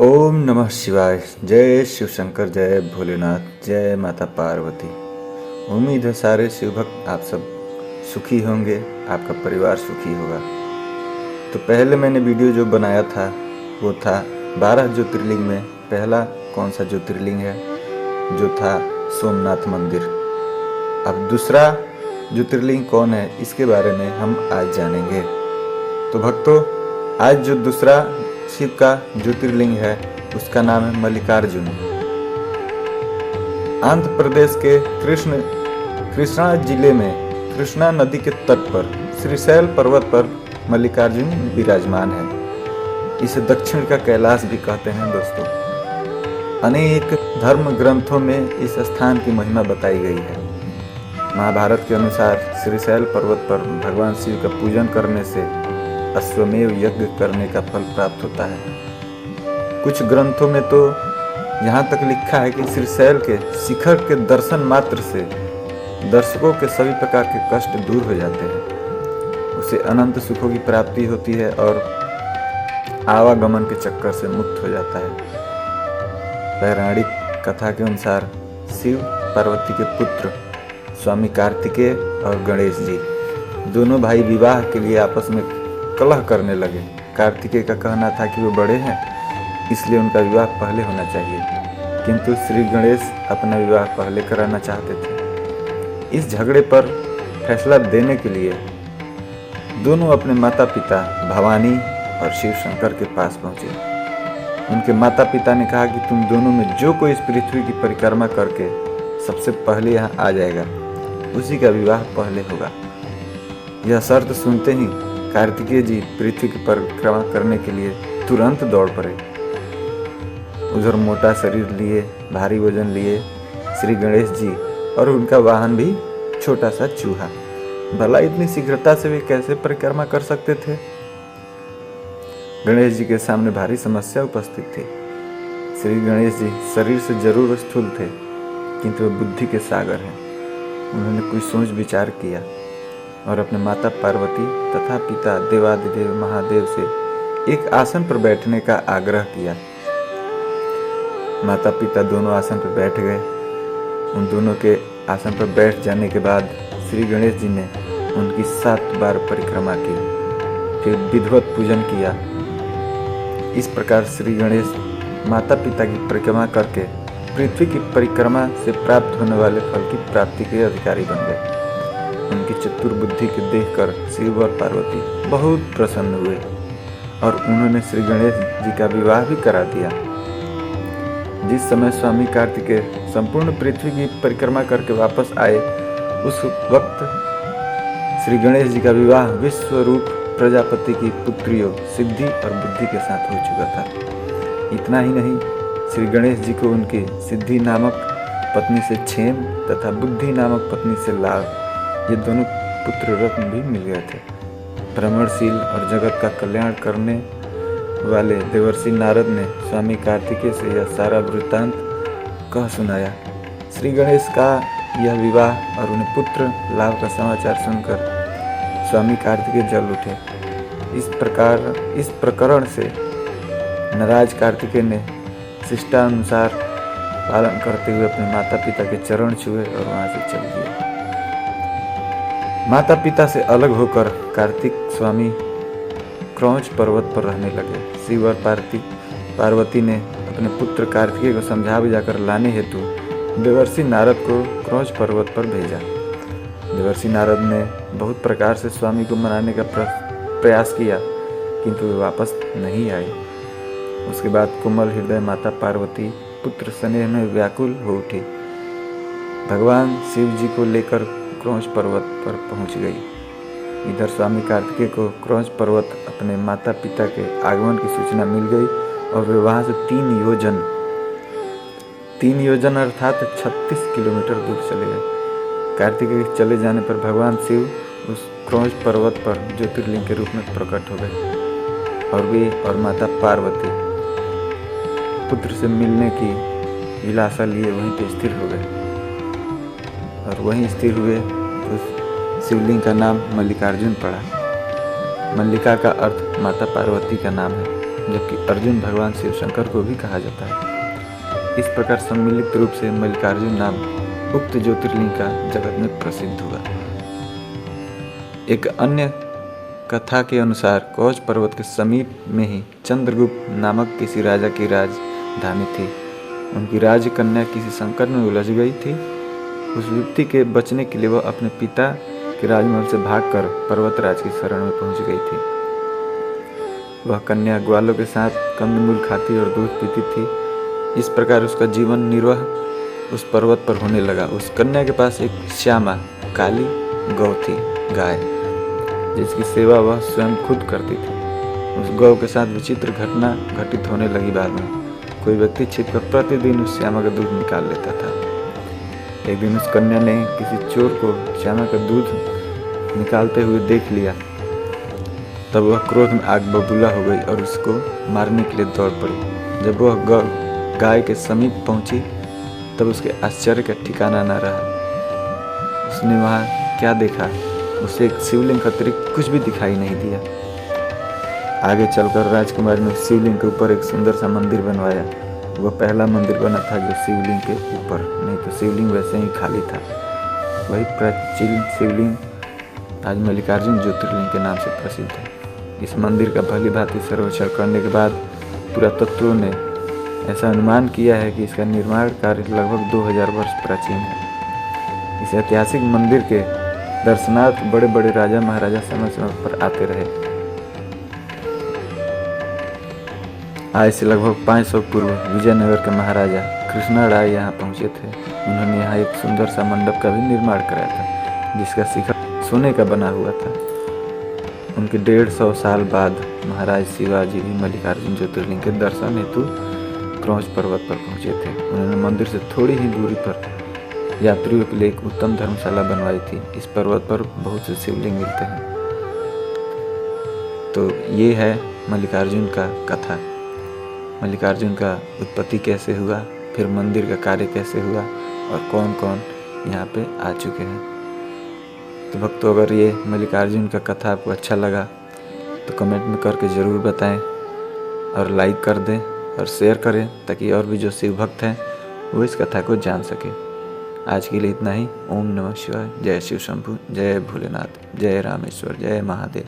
ओम नमः शिवाय। जय शिव शंकर, जय भोलेनाथ, जय माता पार्वती। उम्मीद है सारे शिव भक्त आप सब सुखी होंगे, आपका परिवार सुखी होगा। तो पहले मैंने वीडियो जो बनाया था वो था 12 ज्योतिर्लिंग में पहला कौन सा ज्योतिर्लिंग है, जो था सोमनाथ मंदिर। अब दूसरा ज्योतिर्लिंग कौन है, इसके बारे में हम आज जानेंगे। तो भक्तों, आज जो दूसरा शिव का ज्योतिर्लिंग है उसका नाम है मल्लिकार्जुन। आंध्र प्रदेश के कृष्णा जिले में कृष्णा नदी के तट पर श्रीशैल पर्वत पर मल्लिकार्जुन विराजमान है। इसे दक्षिण का कैलाश भी कहते हैं दोस्तों। अनेक धर्म ग्रंथों में इस स्थान की महिमा बताई गई है। महाभारत के अनुसार श्रीशैल पर्वत पर भगवान शिव का पूजन करने से अश्वमेव यज्ञ करने का फल प्राप्त होता है। कुछ ग्रंथों में तो यहाँ तक लिखा है कि श्रीशैल के शिखर के दर्शन मात्र से दर्शकों के सभी प्रकार के कष्ट दूर हो जाते हैं, उसे अनंत सुखों की प्राप्ति होती है और आवागमन के चक्कर से मुक्त हो जाता है। पौराणिक कथा के अनुसार शिव पार्वती के पुत्र स्वामी कार्तिकेय और गणेश जी दोनों भाई विवाह के लिए आपस में कलह करने लगे। कार्तिकेय का कहना था कि वो बड़े हैं, इसलिए उनका विवाह पहले होना चाहिए, किंतु श्री गणेश अपना विवाह पहले कराना चाहते थे। इस झगड़े पर फैसला देने के लिए दोनों अपने माता पिता भवानी और शिव शंकर के पास पहुंचे। उनके माता पिता ने कहा कि तुम दोनों में जो कोई इस पृथ्वी की परिक्रमा करके सबसे पहले यहाँ आ जाएगा, उसी का विवाह पहले होगा। यह शर्त सुनते ही कार्तिकेय जी पृथ्वी की परिक्रमा करने के लिए तुरंत दौड़ पड़े। उधर मोटा शरीर लिए, भारी वजन लिए श्री गणेश जी और उनका वाहन भी छोटा सा चूहा। भला इतनी शीघ्रता से वे कैसे परिक्रमा कर सकते थे? गणेश जी के सामने भारी समस्या उपस्थित थी। श्री गणेश जी शरीर से जरूर स्थूल थे, किंतु वे बुद्धि के सागर हैं। उन्होंने कुछ सोच विचार किया और अपने माता पार्वती तथा पिता देवादिदेव महादेव से एक आसन पर बैठने का आग्रह किया। माता पिता दोनों आसन पर बैठ गए। उन दोनों के आसन पर बैठ जाने के बाद श्री गणेश जी ने उनकी 7 बार परिक्रमा की, फिर विधिवत पूजन किया। इस प्रकार श्री गणेश माता पिता की परिक्रमा करके पृथ्वी की परिक्रमा से प्राप्त होने वाले फल की प्राप्ति के अधिकारी बन गए। उनकी चतुर बुद्धि को देखकर शिव और पार्वती बहुत प्रसन्न हुए और उन्होंने श्री गणेश जी का विवाह भी करा दिया। जिस समय स्वामी कार्तिकेय संपूर्ण पृथ्वी की परिक्रमा करके वापस आए, उस वक्त श्री गणेश जी का विवाह विश्वरूप प्रजापति की पुत्रियों सिद्धि और बुद्धि के साथ हो चुका था। इतना ही नहीं, श्री गणेश जी को उनकी सिद्धि नामक पत्नी से क्षेम तथा बुद्धि नामक पत्नी से लाभ, ये दोनों पुत्र रत्न भी मिल गए थे। भ्रमणशील और जगत का कल्याण करने वाले देवर्षि नारद ने स्वामी कार्तिकेय से यह सारा वृत्तांत कह सुनाया। श्री गणेश का यह विवाह और उन्हें पुत्र लाभ का समाचार सुनकर स्वामी कार्तिकेय जल उठे। इस प्रकरण से नाराज कार्तिकेय ने शिष्टानुसार पालन करते हुए अपने माता पिता के चरण छुए और वहां से चल दिए। माता पिता से अलग होकर कार्तिक स्वामी क्रौंच पर्वत पर रहने लगे। शिव और पार्वती ने अपने पुत्र कार्तिकेय को समझा बुझाकर लाने हेतु देवर्षि नारद को क्रौंच पर्वत पर भेजा। देवर्षि नारद ने बहुत प्रकार से स्वामी को मनाने का प्रयास किया, किंतु वे वापस नहीं आए। उसके बाद कोमल हृदय माता पार्वती पुत्र स्नेह में व्याकुल हो उठी। भगवान शिव जी को लेकर क्रौंच पर्वत पर पहुंच गई। इधर स्वामी कार्तिकेय को क्रौंच पर्वत अपने माता पिता के आगमन की सूचना मिल गई और वे वहां से 3 योजन अर्थात 36 किलोमीटर दूर चले गए। कार्तिकेय के चले जाने पर भगवान शिव उस क्रौंच पर्वत पर ज्योतिर्लिंग के रूप में प्रकट हो गए और वे और माता पार्वती पुत्र से मिलने की विलासा लिए वहीं पे स्थिर हो गए और वहीं स्थिर हुए तो शिवलिंग का नाम मल्लिकार्जुन पड़ा। मल्लिका का अर्थ माता पार्वती का नाम है। जबकि अर्जुन भगवान शिव शंकर को भी कहा जाता है। इस प्रकार सम्मिलित रूप से मल्लिकार्जुन नाम उक्त ज्योतिर्लिंग का जगत में प्रसिद्ध हुआ। एक अन्य कथा के अनुसार कौच पर्वत के समीप में ही चंद्रगुप्त नामक किसी राजा की राजधानी थी। उनकी राजकन्या किसी संकट में उलझ गई थी। उस विपत्ति के बचने के लिए वह अपने पिता के राजमहल से भागकर पर्वतराज की शरण में पहुंच गई थी। वह कन्या ग्वालों के साथ कंदमूल खाती और दूध पीती थी। इस प्रकार उसका जीवन निर्वाह उस पर्वत पर होने लगा। उस कन्या के पास एक श्यामा काली गौ थी, गाय, जिसकी सेवा वह स्वयं खुद करती थी। उस गौ के साथ विचित्र घटना घटित होने लगी। बाद में कोई व्यक्ति छिपकर प्रतिदिन उस श्यामा का दूध निकाल लेता था। एक दिन उस कन्या ने किसी चोर को श्यामा का दूध निकालते हुए देख लिया। तब वह क्रोध में आग बबूला हो गई और उसको मारने के लिए दौड़ पड़ी। जब वह गाय के समीप पहुंची तब उसके आश्चर्य का ठिकाना न रहा। उसने वहां क्या देखा, उसे एक शिवलिंग के अतिरिक्त कुछ भी दिखाई नहीं दिया। आगे चलकर राजकुमारी ने शिवलिंग के ऊपर एक सुंदर सा मंदिर बनवाया। वह पहला मंदिर बना था जो शिवलिंग के ऊपर, नहीं तो शिवलिंग वैसे ही खाली था। वही प्राचीन शिवलिंग आज मल्लिकार्जुन ज्योतिर्लिंग के नाम से प्रसिद्ध है। इस मंदिर का भली भांति सर्वेक्षण करने के बाद पुरातत्वों ने ऐसा अनुमान किया है कि इसका निर्माण कार्य लगभग 2000 वर्ष प्राचीन है। इस ऐतिहासिक मंदिर के दर्शनार्थ बड़े बड़े राजा महाराजा समय समय पर आते रहे। आज से लगभग 500 पूर्व विजयनगर के महाराजा कृष्णराय यहाँ पहुँचे थे। उन्होंने यहाँ एक सुंदर सा मंडप का भी निर्माण कराया था, जिसका शिखर सोने का बना हुआ था। उनके 150 साल बाद महाराज शिवाजी भी मल्लिकार्जुन ज्योतिर्लिंग के दर्शन हेतु क्रौच पर्वत पर पहुंचे थे। उन्होंने मंदिर से थोड़ी ही दूरी पर यात्रियों के लिए एक उत्तम धर्मशाला बनवाई थी। इस पर्वत पर बहुत से शिवलिंग मिलते हैं। तो ये है मल्लिकार्जुन का कथा। मल्लिकार्जुन का उत्पत्ति कैसे हुआ, फिर मंदिर का कार्य कैसे हुआ और कौन कौन यहाँ पे आ चुके हैं। तो भक्तों, अगर ये मल्लिकार्जुन का कथा आपको अच्छा लगा तो कमेंट में करके ज़रूर बताएं और लाइक कर दें और शेयर करें, ताकि और भी जो शिव भक्त हैं वो इस कथा को जान सके। आज के लिए इतना ही। ओम नमः शिवाय। जय शिव शंभु, जय भोलेनाथ, जय रामेश्वर, जय महादेव।